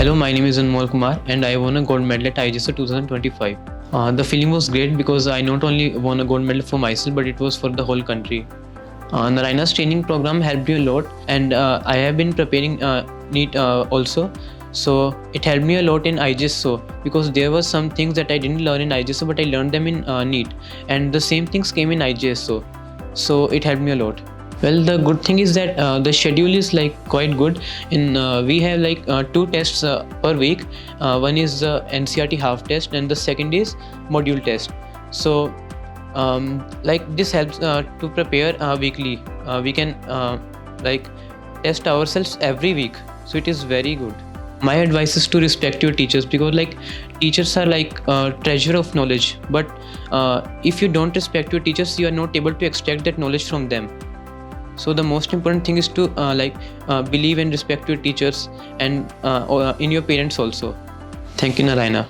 Hello, my name is Anmol Kumar and I won a gold medal at IJSO 2025. The feeling was great because I not only won a gold medal for myself but it was for the whole country. Narayana's training program helped me a lot, and I have been preparing NEET also. So it helped me a lot in IJSO because there were some things that I didn't learn in IJSO but I learned them in NEET, and the same things came in IJSO. So it helped me a lot. Well, the good thing is that the schedule is like quite good. We have like 2 tests per week. One is the NCERT half test and the second is module test. So like this helps to prepare weekly. We can like test ourselves every week, so it is very good. My advice is to respect your teachers because like teachers are like treasure of knowledge, but if you don't respect your teachers, you are not able to extract that knowledge from them. So the most important thing is to believe and respect your teachers and in your parents also. Thank you, Narayana.